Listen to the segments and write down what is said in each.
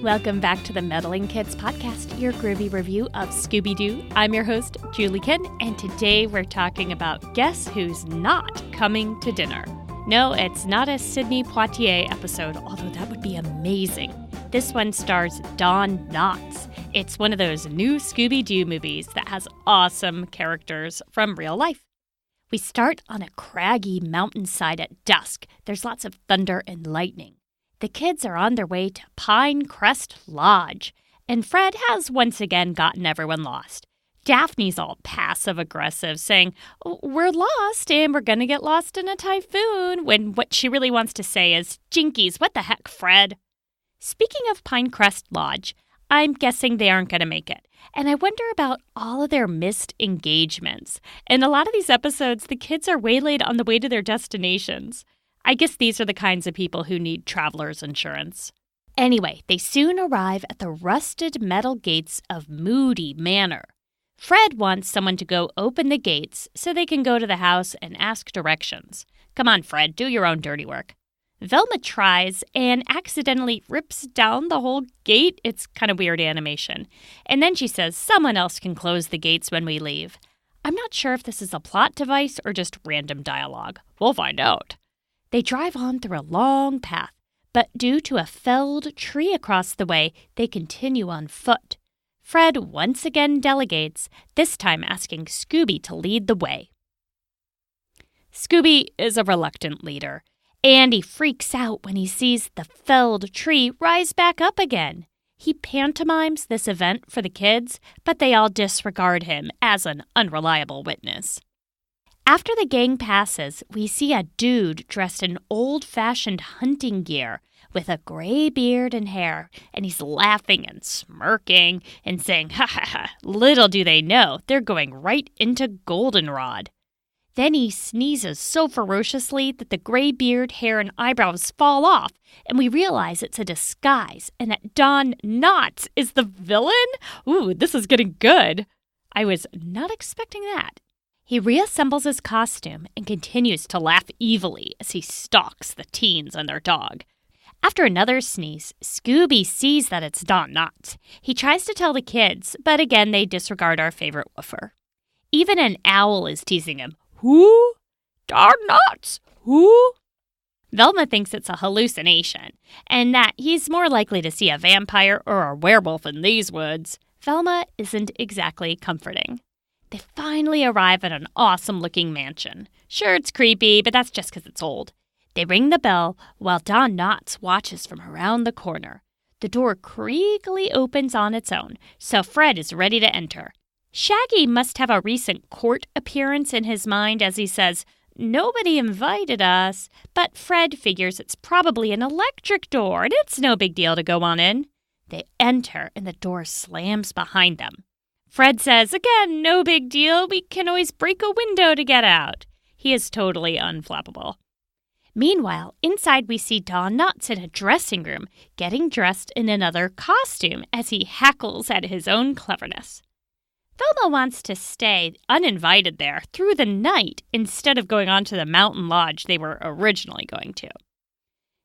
Welcome back to the Meddling Kids Podcast, your groovy review of Scooby-Doo. I'm your host, Julie Ken, and today we're talking about Guess Who's Not Coming to Dinner. No, it's not a Sidney Poitier episode, although that would be amazing. This one stars Don Knotts. It's one of those new Scooby-Doo movies that has awesome characters from real life. We start on a craggy mountainside at dusk. There's lots of thunder and lightning. The kids are on their way to Pine Crest Lodge, and Fred has once again gotten everyone lost. Daphne's all passive-aggressive, saying, "We're lost, and we're going to get lost in a typhoon," when what she really wants to say is, "Jinkies, what the heck, Fred?" Speaking of Pine Crest Lodge, I'm guessing they aren't going to make it. And I wonder about all of their missed engagements. In a lot of these episodes, the kids are waylaid on the way to their destinations. I guess these are the kinds of people who need traveler's insurance. Anyway, they soon arrive at the rusted metal gates of Moody Manor. Fred wants someone to go open the gates so they can go to the house and ask directions. Come on, Fred, do your own dirty work. Velma tries and accidentally rips down the whole gate. It's kind of weird animation. And then she says someone else can close the gates when we leave. I'm not sure if this is a plot device or just random dialogue. We'll find out. They drive on through a long path, but due to a felled tree across the way, they continue on foot. Fred once again delegates, this time asking Scooby to lead the way. Scooby is a reluctant leader, and he freaks out when he sees the felled tree rise back up again. He pantomimes this event for the kids, but they all disregard him as an unreliable witness. After the gang passes, we see a dude dressed in old-fashioned hunting gear with a gray beard and hair, and he's laughing and smirking and saying, "Ha ha ha, little do they know, they're going right into goldenrod." Then he sneezes so ferociously that the gray beard, hair, and eyebrows fall off, and we realize it's a disguise and that Don Knotts is the villain? Ooh, this is getting good. I was not expecting that. He reassembles his costume and continues to laugh evilly as he stalks the teens and their dog. After another sneeze, Scooby sees that it's Don Knotts. He tries to tell the kids, but again they disregard our favorite woofer. Even an owl is teasing him. "Who? Don Knotts? Who?" Velma thinks it's a hallucination, and that he's more likely to see a vampire or a werewolf in these woods. Velma isn't exactly comforting. They finally arrive at an awesome-looking mansion. Sure, it's creepy, but that's just because it's old. They ring the bell while Don Knotts watches from around the corner. The door creakily opens on its own, so Fred is ready to enter. Shaggy must have a recent court appearance in his mind as he says, "Nobody invited us," but Fred figures it's probably an electric door and it's no big deal to go on in. They enter and the door slams behind them. Fred says, again, no big deal, we can always break a window to get out. He is totally unflappable. Meanwhile, inside we see Don Knotts in a dressing room, getting dressed in another costume as he hackles at his own cleverness. Velma wants to stay uninvited there through the night instead of going on to the mountain lodge they were originally going to.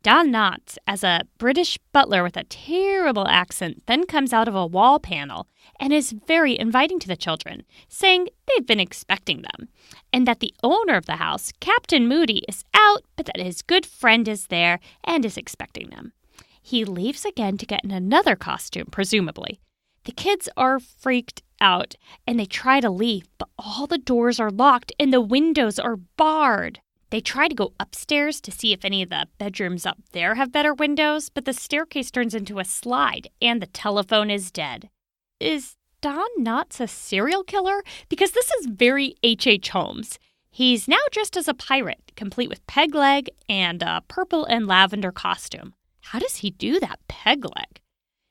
Don Knotts, as a British butler with a terrible accent, then comes out of a wall panel and is very inviting to the children, saying they've been expecting them, and that the owner of the house, Captain Moody, is out, but that his good friend is there and is expecting them. He leaves again to get in another costume, presumably. The kids are freaked out, and they try to leave, but all the doors are locked and the windows are barred. They try to go upstairs to see if any of the bedrooms up there have better windows, but the staircase turns into a slide and the telephone is dead. Is Don Knotts a serial killer? Because this is very H.H. Holmes. He's now dressed as a pirate, complete with peg leg and a purple and lavender costume. How does he do that peg leg?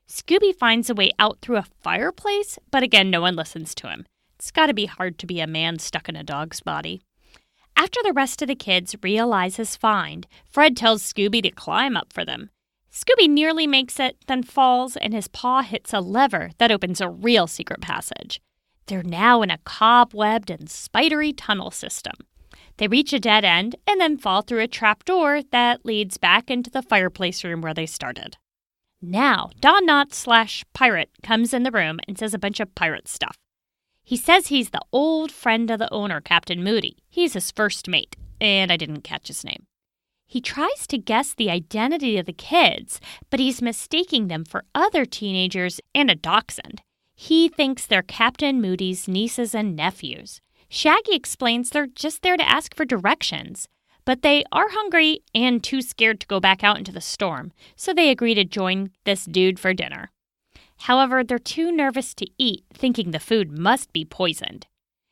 Scooby finds a way out through a fireplace, but again, no one listens to him. It's got to be hard to be a man stuck in a dog's body. After the rest of the kids realize his find, Fred tells Scooby to climb up for them. Scooby nearly makes it, then falls, and his paw hits a lever that opens a real secret passage. They're now in a cobwebbed and spidery tunnel system. They reach a dead end and then fall through a trapdoor that leads back into the fireplace room where they started. Now, Don Knotts / pirate comes in the room and says a bunch of pirate stuff. He says he's the old friend of the owner, Captain Moody. He's his first mate, and I didn't catch his name. He tries to guess the identity of the kids, but he's mistaking them for other teenagers and a dachshund. He thinks they're Captain Moody's nieces and nephews. Shaggy explains they're just there to ask for directions, but they are hungry and too scared to go back out into the storm, so they agree to join this dude for dinner. However, they're too nervous to eat, thinking the food must be poisoned.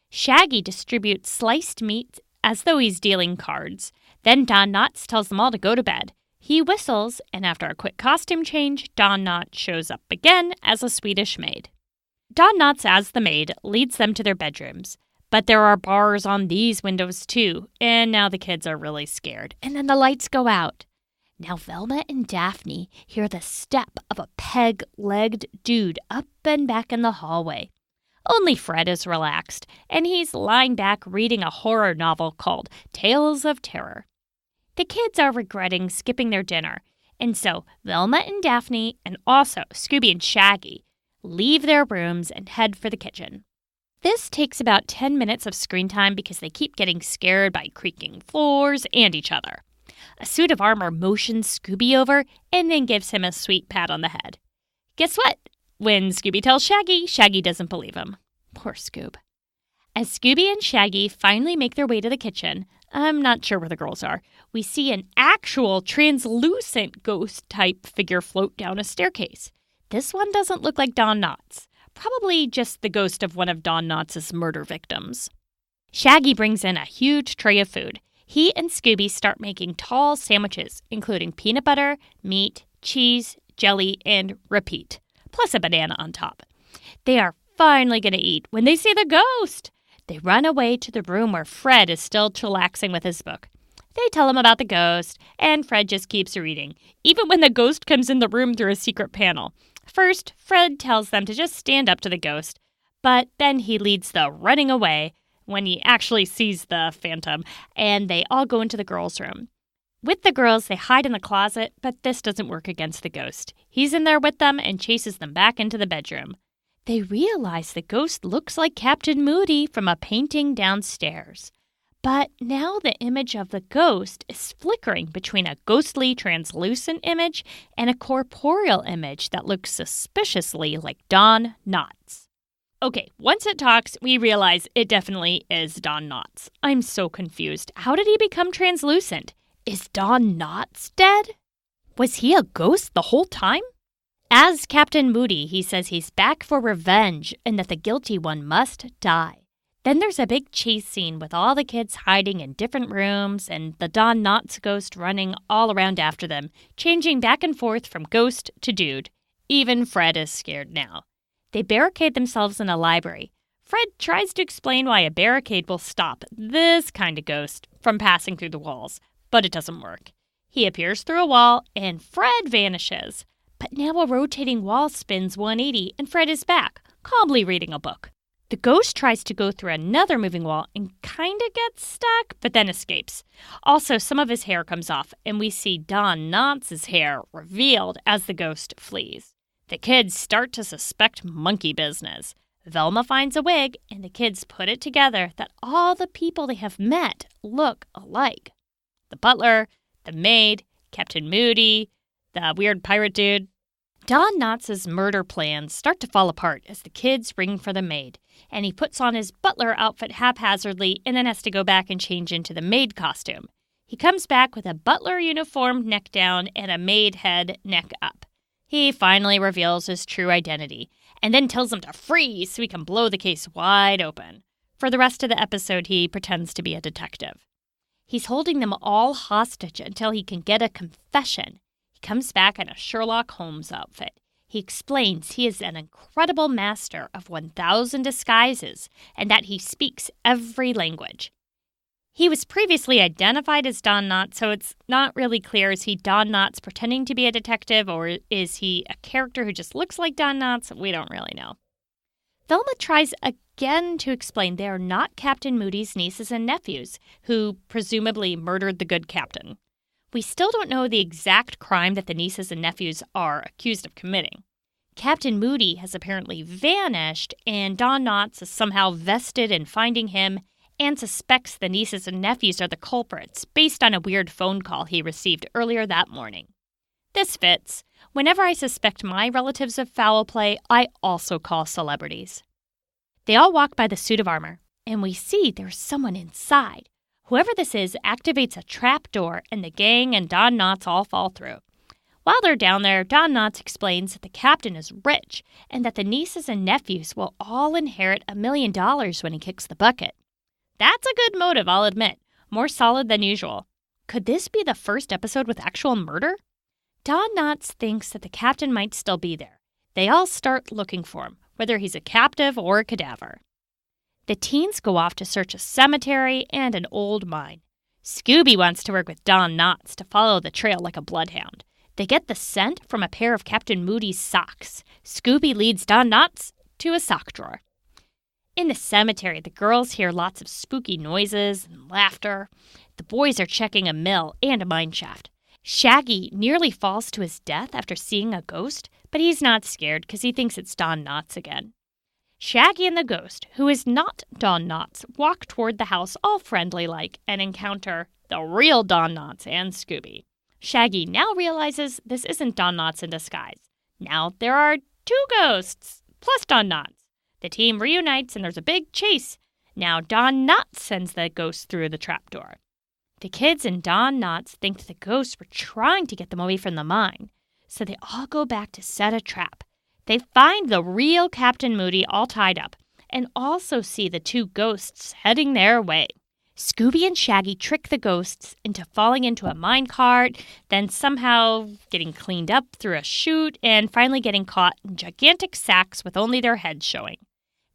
Shaggy distributes sliced meat as though he's dealing cards. Then Don Knotts tells them all to go to bed. He whistles, and after a quick costume change, Don Knotts shows up again as a Swedish maid. Don Knotts, as the maid, leads them to their bedrooms. But there are bars on these windows too, and now the kids are really scared. And then the lights go out. Now Velma and Daphne hear the step of a peg-legged dude up and back in the hallway. Only Fred is relaxed, and he's lying back reading a horror novel called Tales of Terror. The kids are regretting skipping their dinner, and so Velma and Daphne, and also Scooby and Shaggy, leave their rooms and head for the kitchen. This takes about 10 minutes of screen time because they keep getting scared by creaking floors and each other. A suit of armor motions Scooby over and then gives him a sweet pat on the head. Guess what? When Scooby tells Shaggy, Shaggy doesn't believe him. Poor Scoob. As Scooby and Shaggy finally make their way to the kitchen, I'm not sure where the girls are, we see an actual translucent ghost-type figure float down a staircase. This one doesn't look like Don Knotts. Probably just the ghost of one of Don Knotts' murder victims. Shaggy brings in a huge tray of food. He and Scooby start making tall sandwiches, including peanut butter, meat, cheese, jelly, and repeat, plus a banana on top. They are finally going to eat when they see the ghost. They run away to the room where Fred is still chillaxing with his book. They tell him about the ghost, and Fred just keeps reading, even when the ghost comes in the room through a secret panel. First, Fred tells them to just stand up to the ghost, but then he leads the running away when he actually sees the phantom, and they all go into the girls' room. With the girls, they hide in the closet, but this doesn't work against the ghost. He's in there with them and chases them back into the bedroom. They realize the ghost looks like Captain Moody from a painting downstairs. But now the image of the ghost is flickering between a ghostly translucent image and a corporeal image that looks suspiciously like Don Knotts. Okay, once it talks, we realize it definitely is Don Knotts. I'm so confused. How did he become translucent? Is Don Knotts dead? Was he a ghost the whole time? As Captain Moody, he says he's back for revenge and that the guilty one must die. Then there's a big chase scene with all the kids hiding in different rooms and the Don Knotts ghost running all around after them, changing back and forth from ghost to dude. Even Fred is scared now. They barricade themselves in a library. Fred tries to explain why a barricade will stop this kind of ghost from passing through the walls, but it doesn't work. He appears through a wall, and Fred vanishes. But now a rotating wall spins 180, and Fred is back, calmly reading a book. The ghost tries to go through another moving wall and kind of gets stuck, but then escapes. Also, some of his hair comes off, and we see Don Knotts' hair revealed as the ghost flees. The kids start to suspect monkey business. Velma finds a wig, and the kids put it together that all the people they have met look alike. The butler, the maid, Captain Moody, the weird pirate dude. Don Knotts' murder plans start to fall apart as the kids ring for the maid, and he puts on his butler outfit haphazardly and then has to go back and change into the maid costume. He comes back with a butler uniform neck down and a maid head neck up. He finally reveals his true identity, and then tells them to freeze so he can blow the case wide open. For the rest of the episode, he pretends to be a detective. He's holding them all hostage until he can get a confession. He comes back in a Sherlock Holmes outfit. He explains he is an incredible master of 1,000 disguises and that he speaks every language. He was previously identified as Don Knotts, so it's not really clear, is he Don Knotts pretending to be a detective, or is he a character who just looks like Don Knotts? We don't really know. Velma tries again to explain they are not Captain Moody's nieces and nephews, who presumably murdered the good captain. we still don't know the exact crime that the nieces and nephews are accused of committing. Captain Moody has apparently vanished, and Don Knotts is somehow vested in finding him and suspects the nieces and nephews are the culprits based on a weird phone call he received earlier that morning. This fits. Whenever I suspect my relatives of foul play, I also call celebrities. They all walk by the suit of armor, and we see there's someone inside. Whoever this is activates a trap door, and the gang and Don Knotts all fall through. While they're down there, Don Knotts explains that the captain is rich and that the nieces and nephews will all inherit $1 million when he kicks the bucket. That's a good motive, I'll admit. More solid than usual. Could this be the first episode with actual murder? Don Knotts thinks that the captain might still be there. They all start looking for him, whether he's a captive or a cadaver. The teens go off to search a cemetery and an old mine. Scooby wants to work with Don Knotts to follow the trail like a bloodhound. They get the scent from a pair of Captain Moody's socks. Scooby leads Don Knotts to a sock drawer. In the cemetery, the girls hear lots of spooky noises and laughter. The boys are checking a mill and a mine shaft. Shaggy nearly falls to his death after seeing a ghost, but he's not scared because he thinks it's Don Knotts again. Shaggy and the ghost, who is not Don Knotts, walk toward the house all friendly-like and encounter the real Don Knotts and Scooby. Shaggy now realizes this isn't Don Knotts in disguise. Now there are 2 ghosts, plus Don Knotts. The team reunites and there's a big chase. Now Don Knotts sends the ghost through the trapdoor. The kids and Don Knotts think the ghosts were trying to get them away from the mine, so they all go back to set a trap. They find the real Captain Moody all tied up, and also see the 2 ghosts heading their way. Scooby and Shaggy trick the ghosts into falling into a minecart, then somehow getting cleaned up through a chute, and finally getting caught in gigantic sacks with only their heads showing.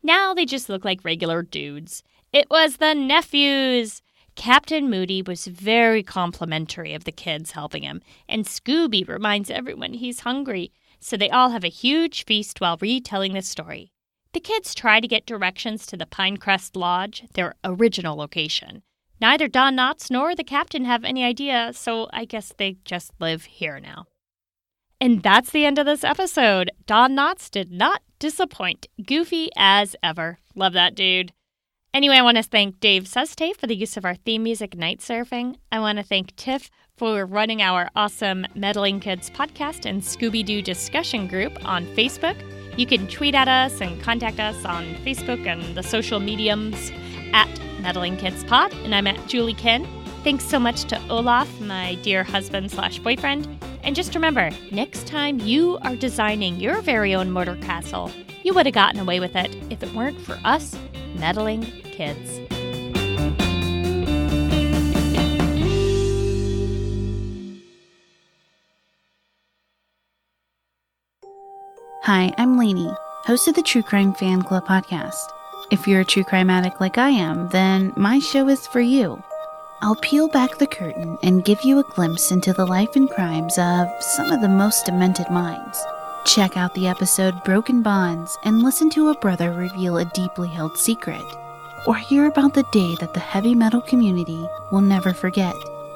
Now they just look like regular dudes. It was the nephews! Captain Moody was very complimentary of the kids helping him, and Scooby reminds everyone he's hungry, so they all have a huge feast while retelling the story. The kids try to get directions to the Pinecrest Lodge, their original location. Neither Don Knotts nor the captain have any idea, so I guess they just live here now. And that's the end of this episode. Don Knotts did not disappoint. Goofy as ever. Love that dude. Anyway, I want to thank Dave Sustay for the use of our theme music, Night Surfing. I want to thank Tiff for running our awesome Meddling Kids podcast and Scooby-Doo discussion group on Facebook. You can tweet at us and contact us on Facebook and the social mediums at Meddling Kids Pod, and I'm at Julie Ken. Thanks so much to Olaf, my dear husband/boyfriend. And just remember, next time you are designing your very own murder castle, you would have gotten away with it if it weren't for us meddling kids. Hi, I'm Lainey, host of the True Crime Fan Club podcast. If you're a true crime addict like I am, then my show is for you. I'll peel back the curtain and give you a glimpse into the life and crimes of some of the most demented minds. Check out the episode Broken Bonds and listen to a brother reveal a deeply held secret. Or hear about the day that the heavy metal community will never forget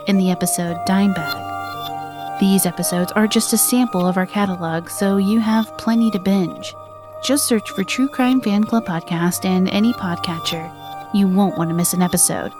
in the episode Dime Bag. These episodes are just a sample of our catalog, so you have plenty to binge. Just search for True Crime Fan Club Podcast and any podcatcher. You won't want to miss an episode.